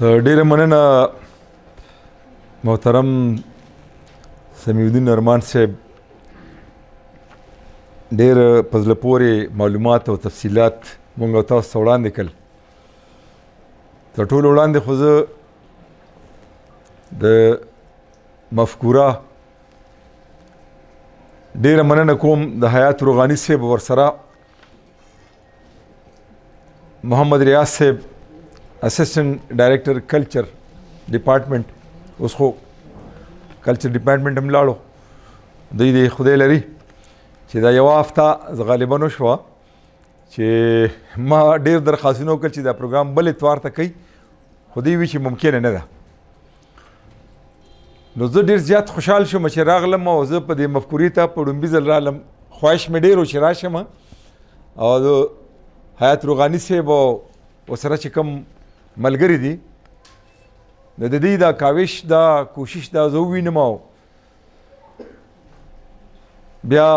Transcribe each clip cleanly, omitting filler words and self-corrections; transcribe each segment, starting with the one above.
ډیره مننه محترم سمیع الدین ارمان صاحب، ډیر په زړه پورې معلومات او تفصیلات مونږ او تاسو ته وړاندې کړل. تر ټولو وړاندې خو زه د مفکوره ډیره مننه کوم د حیات روغاني صاحب ورسره محمد ریاض صاحب اسسٹنٹ ډایرکټر کلچر ډپارټمنټ، اوس خو کلچر ډپارټمنټ هم لاړو. دوی د خدای لري چې دا یوه هفته غالبا وشوه چې ما ډېر درخواستونه وکړل چې دا پروګرام بل اتوار ته کوي، خو دوی وي چې ممکنه نه ده. نو زه ډېر زیات خوشحال شوم چې راغلم او زه په دې مفکورې ته په ړومبي ځل رالم. خواهش مې ډېر و چې راشم او د حیات روغاني صاحب او ورسره چې کوم ملګري دي د دې دا کاوش دا کوشش دا زه ووینم او بیا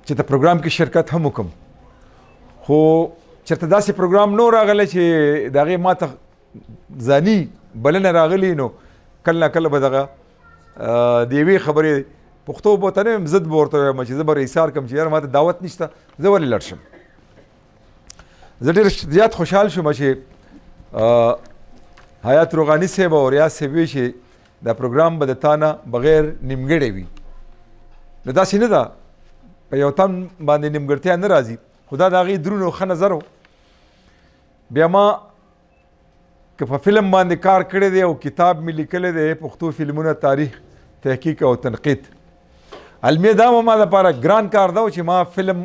چې ته پروګرام کې شرکت هم وکړم. خو چېرته داسې پروګرام نو راغلی چې د هغې ما ته ځاني بلنه راغلي، نو کله نه کله به دغه د یوې خبرې پښتو به ورته نه ویم، ضد به ورته ویم چې زه به ایثار کړم چې یاره ما ته دعوت نشته، زه ولې لاړ شم. زه ډېر زیات خوشحال شوم چې حیات روغاني صاحب او ریاض صاحب وی چې دا پروګرام به د تا نه بغیر نیمګړی وي. نو داسې نه ده، په یو تن باندې نیمګړتیا نه راځي، خو دا د هغې درون او ښه نظر و. بیا ما که په فلم باندې کار کړی دی او کتاب مې لیکلی دی پښتو فلمونه تاریخ تحقیق او تنقید، المیه دا ما دپاره ګران کار ده چې ما فلم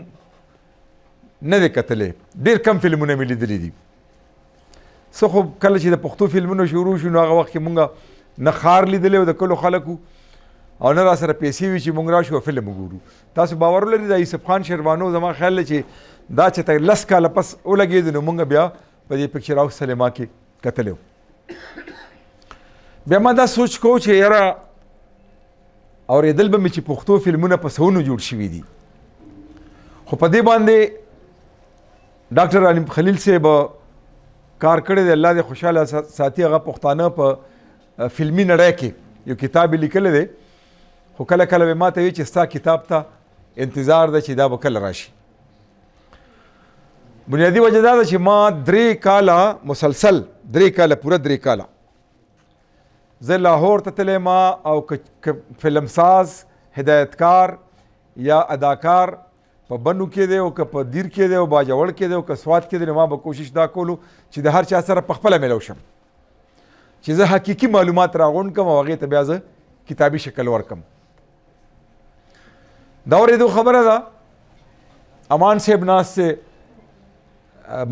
نه دی کتلی، ډېر کم فلمونه مې لیدلي دي. څه خو کله چې د پښتو فلمونو شروع شو نو هغه وخت کې مونږ نه ښار لیدلی و د کلو خلکو او نه را سره پیسې وي چې مونږ راشو او فلم وګورو. تاسو باور ولرئ د یوسف خان شیروانو زما خیال دی چې دا چې ته 10 کاله پس ولګېد نو مونږ بیا په دې پکچر هاوس سلیما کې کتلی و. بیا ما دا سوچ کو چې یاره اورېدل به مې چې پښتو فلمونه په سوونو جوړ شوي دي، خو په دې باندې ډاکټر علي خلیل صاحب کار کړی دی، الله دې خوشحاله ساتي. هغه پښتانه په فلمي نړۍ کې یو کتاب یې لیکلی دی، خو کله کله به ما ته وي چې ستا کتاب ته انتظار ده چې دا به کله راشي. بنیادي وجه دا ده چې ما 3 کاله مسلسل 3 کاله پوره 3 کاله زه لاهور ته تللی ما، او که فلمساز هدایتکار یا اداکار په بنو کې دی او که په دیر کې دی او باجوړ کې دی او که سوات کې دی، نو ما به کوشش دا کولو چې د هر چا سره په خپله میلو شم چې زه حقیقي معلومات راغونډ کړم او هغې ته بیا زه کتابي شکل ورکړم. دا اورېدو خبره ده. امان صاحب ناست دی،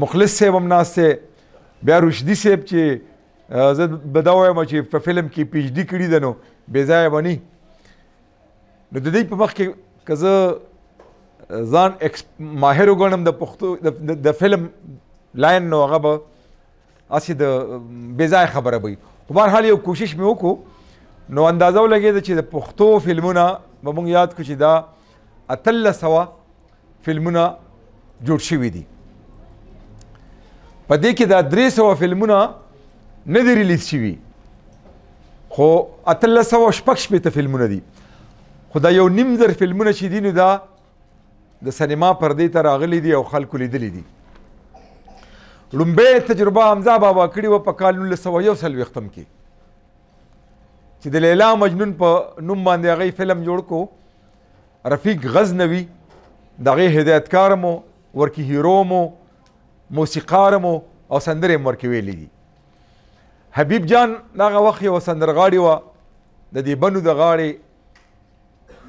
مخلص صاحب هم ناست دی، بیا رشدي صاحب چې زه به دا وایم چې په فلم کې پی ایچ ډي کړي ده نو بې ځایه به نه. نو د دې په مخ کې که زه ځان ماهر وګڼم د پښتو د فلم لاین، نو هغه به هسې د بې ځایه خبره به وي. خو بهرحال یو کوشش مې وکړو، نو اندازه ولګېده چې د پښتو فلمونه به موږ یاد کړو چې دا 1800 فلمونه جوړ شوي دي. په دې کې دا 300 فلمونه نه دي ریلیز شوي، خو 1860 فلمونه دي. خو دا یو نیم زر فلمونه چې دي نو دا د سینما پردې ته راغلي دي او خلکو لیدلي دي. لومبۍ تجربه حمزه بابا کړې وه په کال 1941 کې چې د لیلا مجنون په نوم باندې هغې فلم جوړ کو. رفیق غزنوي د هغې هدایتکار مو، ورکې هیرو مو، موسیقار مو او سندرې هم ورکې ویلي دي. حبیب جان دغه وخت یوه سندرغاړې وه د دې بنو د غاړې،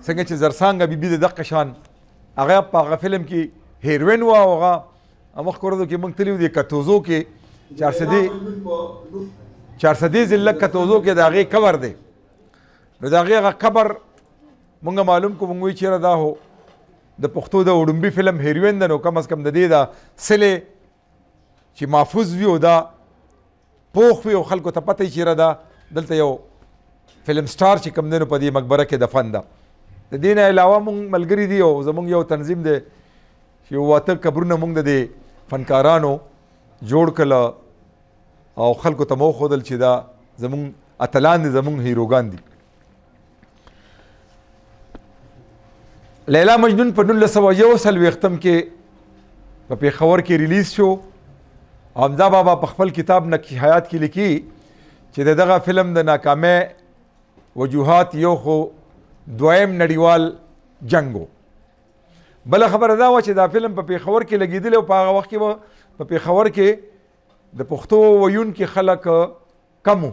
څنګه چې زرسانګه بیبي د دقه شان هغه په هغه فلم کې هیروین وه او هغه مخکې ورځو کې موږ تللي وو د کتوزو کې 400 ضلع کتوزو کې د هغې قبر دی. نو د هغې هغه قبر مونږ معلوم کړو، مونږ وایي چېرې دا هو د پښتو د وړومبي فلم هیروین ده، نو کم از کم د دې دا سلې چې محفوظ وي او دا پوخ وي او خلکو ته پته وي چېرې دا دلته یو فلم سټار چې کوم دی نو په دې مقبره کې دفن ده. د دې نه علاوه مونږ ملګري دي او زمونږ یو تنظیم دی چې 8 قبرونه مونږ د دې فنکارانو جوړ کړله او خلکو ته مو ښودل چې دا زمونږ اتلان دي، زمونږ هیروګان دي. لیلا مجنون په 1941 کې په پېښور کې ریلیز شو. حمزه بابا په خپل کتاب نقش حیات کې لیکي چې دغه فلم د ناکامۍ وجوهات یو خو دویم نړیوال جنګ و. بله خبره دا وه چې دا فلم په پېښور کې لګېدلی او په هغه وخت کې به په پېښور کې د پښتو ویونکي خلک کم و،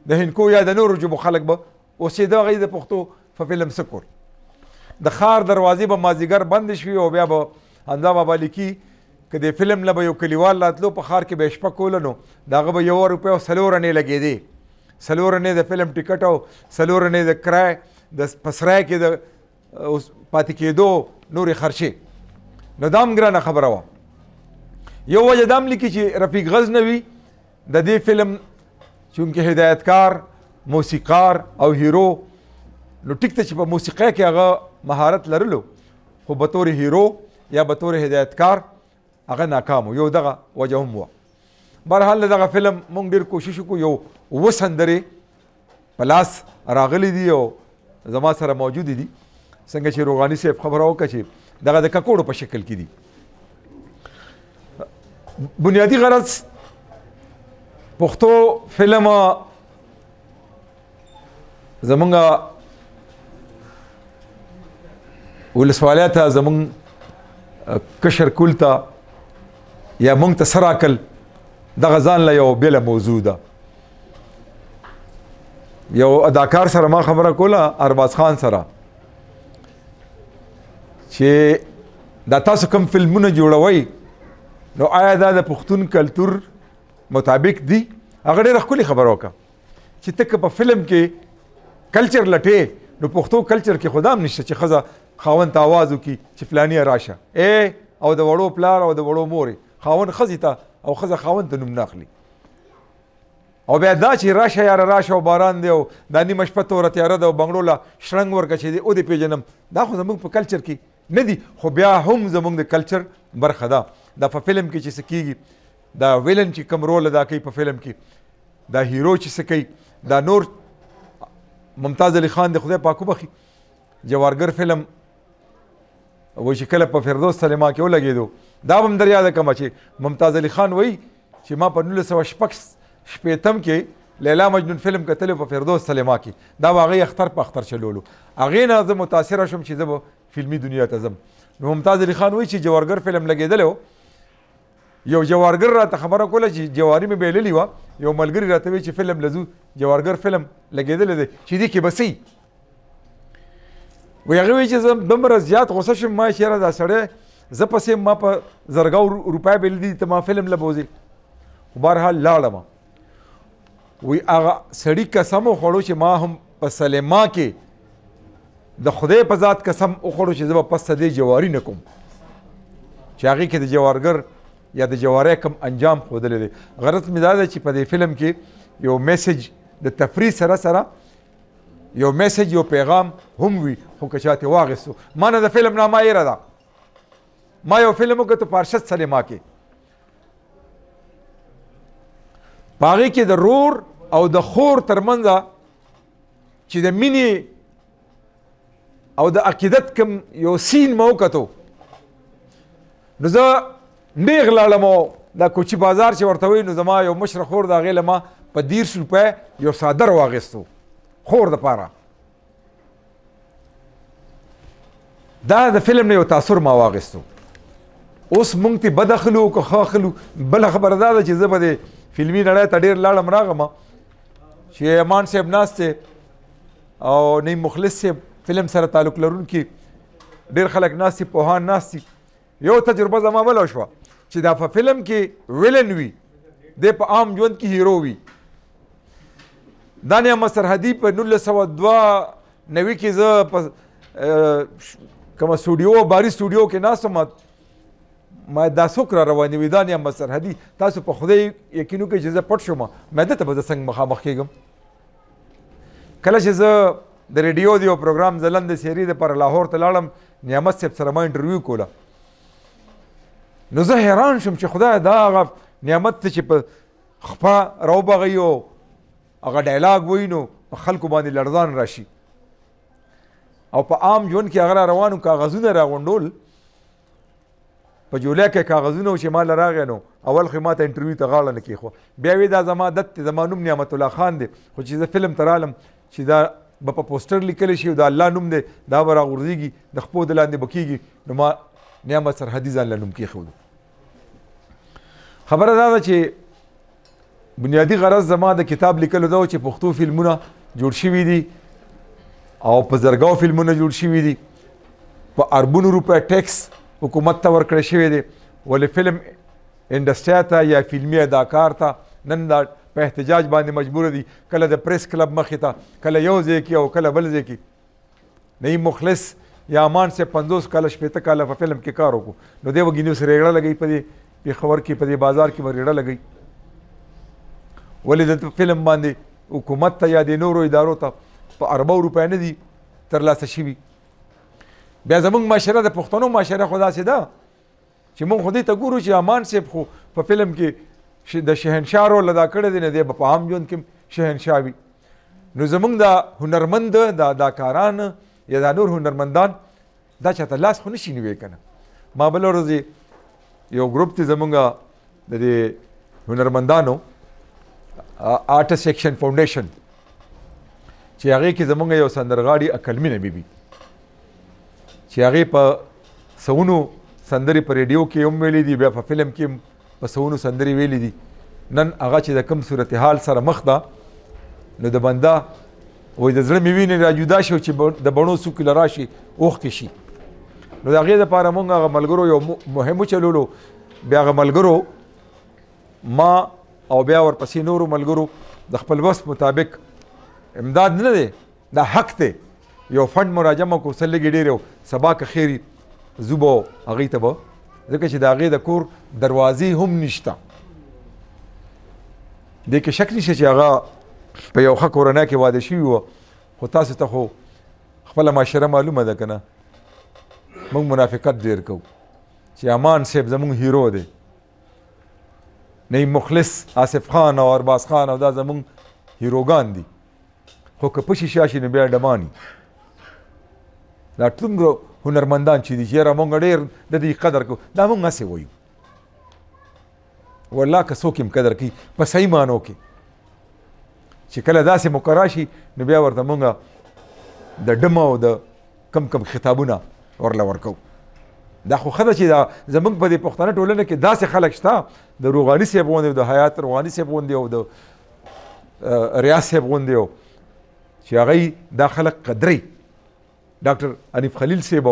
د هندکو یا د نورو ژبو خلک به اوسېده، هغوی د پښتو په فلم څه کول. د ښار دروازې به مازدیګر بندې شوي او بیا به حمزه بابا لیکي که د فلم نه به یو کلیوال راتلو په ښار کې به یې شپه کوله نو د هغه به 1 روپۍ او 4 انې لګېدې، 4 انې د فلم ټکټ او 4 انې د کرای د په سرای کې د پاتې کېدو نورې خرچې. نو دا هم ګرانه خبره وه. یو وجه دا هم لیکي چې رفیق غزنوي د دې فلم چونکې هدایتکار، موسیقار او هیرو، نو ټیک ته چې په موسیقۍ کې هغه مهارت لرلو خو به طور هیرو یا به طور هدایتکار هغه ناکام و. یو دغه وجه هم وه. بهرحال دغه فلم مونږ ډېر کوشش وکړو، یو 7 سندرې په لاس راغلی دي او زما سره موجودې دي. څنګه چې روغاني صاحب خبره وکړه چې دغه د ککوړو په شکل کې دي. بنیادی غرض پښتو فلم زمونږ ولسوالۍ ته، زمونږ کشر کول ته یا مونږ ته څه راکړل، دغه ځان له یو بېله موضوع ده. یو اداکار سره ما خبره کوله، ارباز خان سره، چې دا تاسو کوم فلمونه جوړوئ نو آیا دا د پښتون کلتور مطابق دي؟ هغه ډېره ښکلې خبره وکړه چې ته که په فلم کې کلچر لټې نو پښتو کلچر کې خو دا هم نشته چې ښځه خاوند ته آواز وکړي چې فلانیه راشه او د وړو پلار او د وړو مورې خاوند ښځې ته او ښځه خاوند ته نوم نه اخلي. او بیا دا چې راشه یاره راشه او باران دی او دا نیمه شپه توره تیاره ده او بنګړو له شرنګ ورکړه چې دی او دې پېژنم، دا خو زموږ په کلچر کې نه دي، خو بیا هم زموږ د کلچر برخه ده. دا په فلم کې چې څه کېږي، دا ویلن چې کوم رول ادا کوي په فلم کې، دا هیرو چې څه کوي، دا نور ممتاز علي خان د خدای پاک وبخي جوارګر فلم وایي چې کله په فردوس سلیما کې ولګېدو، دا به هم در یاده کړمه چې ممتاز علي خان وایي چې ما په 1986 کې لیلا مجنون فلم کتلی په فردوس سلیما کې، دا به هغې اختر په اختر چلولو. هغې نه زه متاثره شوم چې زه به فلمي دنیا ته ځم. نو ممتاز علي خان وایي چې جوارګر فلم لګېدلی و، یو جوارګر راته خبره کوله چې جواري مې بایللې وه، یو ملګري راته وایي چې فلم لزو جوارګر فلم لګېدلی دی چې دې کې به څه وایي. هغې وایي چې زه دومره زیات غوسه شوم، ما چې یاره دا سړی زه پسې ما په زرګاو روپۍ بایللي دي ته ما فلم له بوځې. خو بهرحال لاړم. وایي هغه سړي قسم وخوړو چې ما هم په سلیما کې د خدای په ذات قسم وخوړو چې زه به پس دې جواري نه کوم، چې هغې کې د جوارګر یا د جوارۍ کوم انجام ښودلی دی. غرض مې دا دی چې په دې فلم کې یو میسج د تفریح سره سره یو میسج، یو پیغام هم وي، خو که چاته واخیستو. ما نه د فلم نامه ایره ده، ما یو فلم وکړ پارشد سلیما کې، په هغې کې د رور او د خور ترمنځه چې د مینې او د عقیدت کوم یو سین مې وکتو، نو زه نیغ لاړم او دا کوچي بازار چې ورته وایي، نو زما یو مشره خور د هغې له ما په 30 روپۍ یو څادر واخیستو خور دپاره. دا د فلم نه یو تاثر ما واخیستو. اوس مونږ ته بد اخلو که ښه اخلو، بله خبره دا ده چې زه به د فلمي نړۍ ته ډېر لاړم راغم چې امان صاحب ناست دی او نعیم مخلص صاحب فلم سره تعلق لرونکي ډېر خلک ناست دي، پوهان ناست دي. یو تجربه زما بله شوه چې دا په فلم کې ویلن وي، دی په عام ژوند کې هیرو وي. دا نعمت سرحدي په 1992 کې زه په کومه سټوډیو باري سټوډیو کې ناست وم، ما دا څوک را روانې وي، دا نعمت سرحدي، تاسو په خدای یقین وکړئ چې زه پټ شوم، ما ده ته به زه څنګه مخامخ کېږم. کله چې زه د ریډیو د یو پروګرام ځلند سیري دپاره لاهور ته لاړم، نعمت صاحب سره ما انټرویو کوله، نو زه حیران شوم چې خدای دا هغه نعمت ته چې په خپه راوبغوي او هغه ډایلاګ وایي نو په خلکو باندې لړزان راشي. او په عام ژوند کې هغه روانو کاغذونه راغونډول په جولای کې کاغذونه چې ما راغی نو اول خو ما ته انټرویو ته غاړه نه کېښوه. بیا وی دا زما عادت دی، زما نوم نعمت الله خان دی، خو چې زه فلم ته رالم چې دا به په پوسټر لیکلی شي او د الله نوم دی دا به راغورځېږي د خپو د لاندې به کېږي، نو ما نعمت سرحدي ځان له نوم کېښودو. خبره دا ده چې بنیادي غرض زما د کتاب لیکلو دا و چې پښتو فلمونه جوړ شوي دي او په زرګاو فلمونه جوړ شوي دي، په اربونو روپۍ ټیکس حکومت ته ورکړی شوی دی. ولې فلم انډسټریا ته یا فلمي اداکار ته نن دا په احتجاج باندې مجبور دي، کله د پریس کلب مخې ته، کله یو ځای کې او کله بل ځای کې. نعیم مخلص یا امان صاحب 50 کاله 60 کاله په فلم کې کار وکړو، نو دی به ګینو سره ریړه لګوي په دې پېښور کې، په دې بازار کې به ریړه لګوي. ولې د فلم باندې حکومت ته یا د نورو ادارو ته په اربو روپۍ نه دي ترلاسه شوي. بیا زمونږ معاشره د پښتنو معاشره خو داسې ده چې مونږ خو دې ته ګورو چې امان صاحب خو په فلم کې د شهنشاه رول ادا کړی دی، نه دی به په عام ژوند کې شهنشاه وي. نو زمونږ د هنرمند د اداکاران یا دا نور هنرمندان دا چاته لاس خو نشي نیوی که نه. ما بله ورځ یو ګروپ دی زمونږ د دې هنرمندانو آرټس ایکشن فاونډیشن چې هغې کې زمونږ یو سندرغاړي عقلمینه بیبي چې هغې په سونو سندرې په ریډیو کې هم ویلي دي، بیا په فلم کې هم په سونو سندرې ویلي دي. نن هغه چې د کوم صورتحال سره مخ ده نو د بنده وایي د زړه مې وینې را جدا شي چې د بڼو څوکې له راشي اوښکې شي. نو د هغې دپاره مونږ هغه ملګرو یو مهم وچلولو. بیا هغه ملګرو ما او بیا ورپسې نورو ملګرو د خپل وس مطابق امداد نه دی، دا حق دی، یو فنډ مراجمه کو څه لږې ډېرې سبا که خیر زو به هغې ته به ځکه چې د هغې د کور دروازې هم نشته. دې کې شک نشته چې هغه په یو ښه کورنۍ کې واده شوي وه، خو تاسو ته خو خپله معاشره معلومه ده که نه. موږ منافقت ډېر کوو چې امان صاحب زموږ هیرو دی، نعیم مخلص، آصف خان او ارباز خان او دا زموږ هیروګان دي، خو که پشي شاشي نو بیا ډماني. دا څومره هنرمندان چې دي چې یاره مونږ ډېر د دې قدر کوو، دا مونږ هسې وایو. والله که څوک یې قدر کوي په صحیح معنو کې چې کله داسې مقرره شي نو بیا ورته مونږ د ډمه او د کم کم خطابونه ورله ورکوو. دا خو ښه ده چې دا زمونږ په دې پښتنه ټولنه کې داسې خلک شته، د روغاني صاحب غوندې، د حیات روغاني صاحب غوندې او د ریاض صاحب غوندې چې هغوی دا خلک قدري. ډاکټر حنیف خلیل صاحب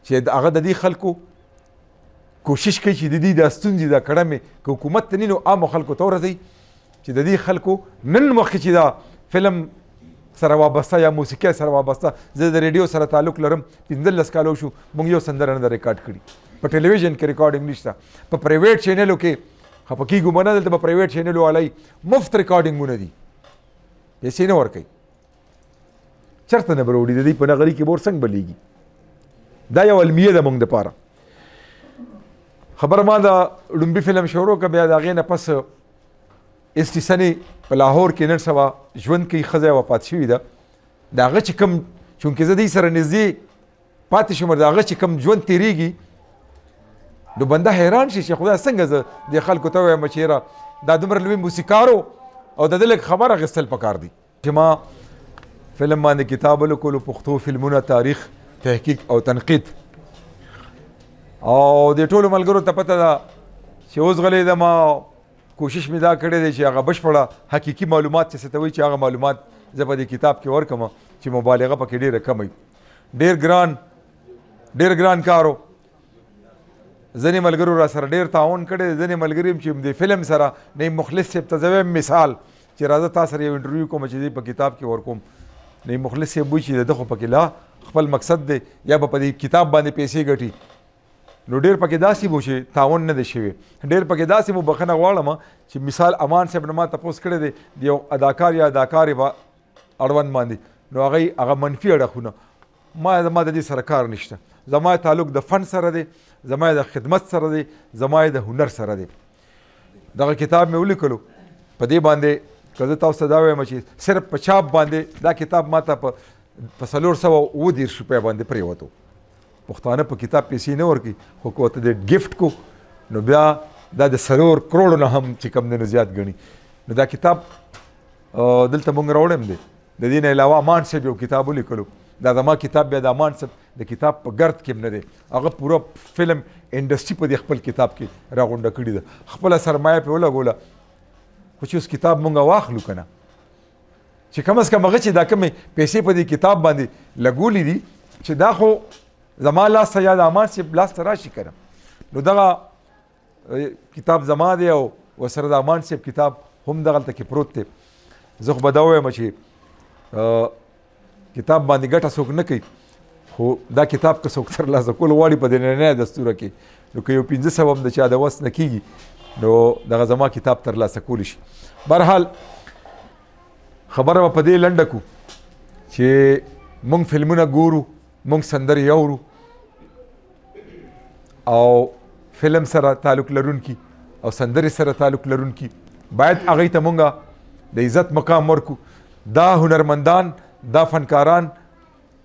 چې هغه د دې خلکو کوشش کوي چې د دې دا ستونزې دا کړمې که حکومت ته نه نو عامو خلکو ته ورسوي چې د دې خلکو نن مخکې چې دا فلم سره وابسته یا موسیقۍ سره وابسته. زه د ریډیو سره تعلق لرم، 15 کاله وشو موږ یو سندره نه ده ریکارډ کړي. په ټلویزیون کې ریکارډینګ نشته، په پرایویټ چینلو کې خفه کېږو به نه، دلته په پرایویټ چینلو والی مفت ریکارډینګونه دي، پیسې نه ورکوي. چرته نه به راوړي، د دې په نغري کې بور څنګه بلیږي. دا یو المیه ده موږ دپاره. خبره ما د ړومبي فلم شروع کړه، بیا د هغې نه پس استیسنې په لاهور کې نن سبا ژوند کوي، ښځه وفات شوې ده. د هغه چې کوم چونکې زه دې سره نږدې پاتې شوم، د هغه چې کوم ژوند تېرېږي نو بنده حیران شي چې خدای څنګه زه دې خلکو ته ووایم چې یاره دا دومره لوی موسیقار او د ده لږ خبر اخیستل پکار دي. چې ما فلم باندې کتاب ولیکلو، پښتو فلمونه تاریخ، تحقیق او تنقید، او د ټولو ملګرو ته پته ده چې اوس غلی ده. ما کوشش مې دا کړی دی چې هغه بشپړه حقیقي معلومات چې څه ته وایي چې هغه معلومات زه په دې کتاب کې ورکړم چې مبالغه پکې ډېره کم وي. ډېر ګران کار و. ځینې ملګرو را سره ډېر تعاون کړی دی، ځینې ملګري چې د فلم سره نعیم مخلص صاحب ته زه وایم مثال چې راځه تا سره یو انټرویو کوم چې دې په کتاب کې ورکوم. نعیم مخلص صاحب وایي چې د ده خو پکې لا خپل مقصد دی یا به په دې کتاب باندې پیسې ګټي. نو ډېر پکې داسې مو چې تعاون نه دی شوی، ډېر پکې داسې مو بخښنه غواړم چې مثال امان صاحب نه ما تپوس کړی دی د یو اداکار یا اداکارې به اړوند باندې، نو هغه منفي اړخونه زما د دې سره کار نشته. زما تعلق د فن سره دی، زما د خدمت سره دی، زما د هنر سره دی. دغه کتاب مې ولیکلو په دې باندې که زه تاسو ته دا وایم چې صرف په چاپ باندې دا کتاب ما ته په 430 روپۍ باندې پرېوتو. پښتانه په کتاب پیسې نه ورکوي خو که ورته د ګفټ کو نو بیا دا د 4 کروړو نه هم چې کوم دی نو زیات ګڼي. نو دا کتاب دلته مونږ راوړم دی. د دې نه علاوه امان صاحب یو کتاب ولیکلو، دا زما کتاب بیا د امان صاحب د کتاب په ګرد کې نه دی، هغه پوره فلم انډسټري په دې خپل کتاب کې راغونډه کړې ده، خپله سرمایه پرې ولګوله. خو چې اوس کتاب مونږ واخلو که نه، چې کم از کم هغه چې دا کومې پیسې په دې کتاب باندې لګولې دي چې دا خو زما لاس ته یا د امان صاحب لاس ته راشي که نه، نو دغه کتاب زما دی او ورسره د امان صاحب کتاب هم دغلته کې پروت دی. زه خو به دا ووایم چې کتاب باندې ګټه څوک نه کوي، خو دا کتاب که څوک ترلاسه کول غواړي په دې نننۍ دستوره کې، نو که یو 500 هم د چا د وس نه کېږي نو دغه زما کتاب ترلاسه کولی شي. بهرحال خبره به په دې لنډه کړو چې مونږ فلمونه ګورو، مونږ سندرې اورو او فلم سره تعلق لرونکي او سندرې سره تعلق لرونکي باید هغوی ته مونږ د عزت مقام ورکو. دا هنرمندان، دا فنکاران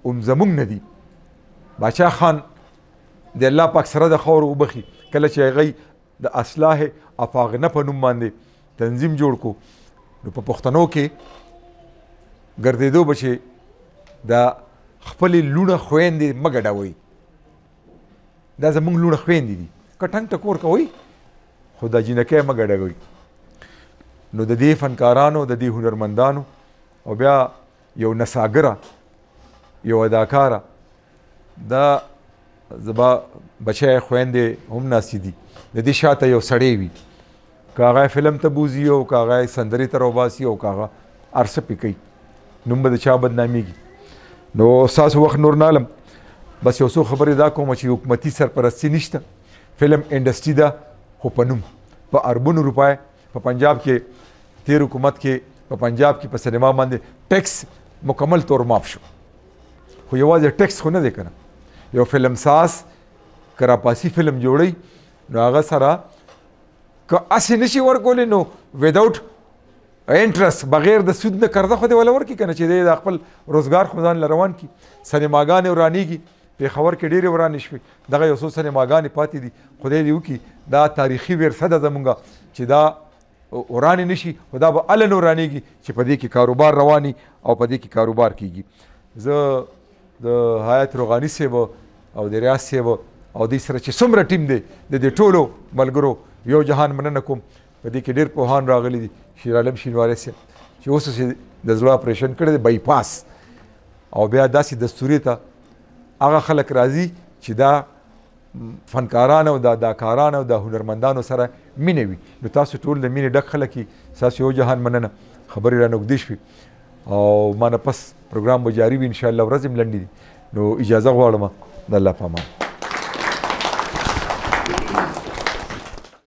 هم زمونږ نه دي. باچا خان د الله پاک سره د خاورو وبخي، کله چې هغوی د اصلاح افاغنه په نوم باندې تنظیم جوړ کو، نو په پښتنو کې ګرځېدو به چې د خپلې لوڼه خویندې مه ګډوئ، دا زمونږ لوڼه خویندې دي، که ټنګ ټکور کوئ خو دا جینکۍ مه ګډوئ. نو د دې فنکارانو، د دې هنرمندانو او بیا یو نڅاګره، یو اداکاره، دا زما بچی خویندې هم ناستې دي، د دې شاته یو سړی وي، که هغه فلم ته بوځي او که هغه سندرې ته راوباسي او که هغه هر څه پې کوي، نوم به د چا بدنامېږي. نو ستاسو وخت نور نه علم، بس یو څو خبرې دا کوم چې حکومتي سرپرستي نشته، فلم انډسټري ده خو په نوم، په اربونو روپۍ په پنجاب کې تیر حکومت کې په پنجاب کې په سینما باندې ټیکس مکمل طور معاف شو. خو یوازې ټیکس خو نه دی که نه، یو فلم ساز که راپاسي فلم جوړوي نو هغه سره که هسې نشي ورکولی نو وداوټ انټرست، بغیر د سود نه قرضه خو دې وله ورکړي که نه، چې دی د خپل روزګار خو ځان له روان کړي. سینماګانې ورانېږي، پېښور کې ډېرې ورانې شوې، دغه یو څو سینماګانې پاتې دي، خدای دې وکړي دا تاریخي ورثه ده زمونږ چې دا ورانې نشي، خو دا به هله نه ورانېږي چې په دې کې کاروبار رواني او په دې کې کاروبار کېږي. زه د حیات روغاني صاحب او د ریاض صاحب او دوی سره چې څومره ټیم دی د دې ټولو ملګرو یو جهان مننه کوم. په دې کې ډېر پوهان راغلي دي، شیر عالم شینواری صاحب چې اوس چې د زړه اپریشن کړی دی بایپاس، او بیا داسې دستوري ته هغه خلک راځي چې دا فنکاران او د اداکاران او د هنرمندانو سره مینه وي. نو تاسو ټول د مینې ډک خلک یې، ستاسو یو جهان مننه. خبرې را نږدې شوې او ما نه پس پروګرام به جاري وي انشاءالله، ورځې هم لنډې دي، نو اجازه غواړم د الله په امان.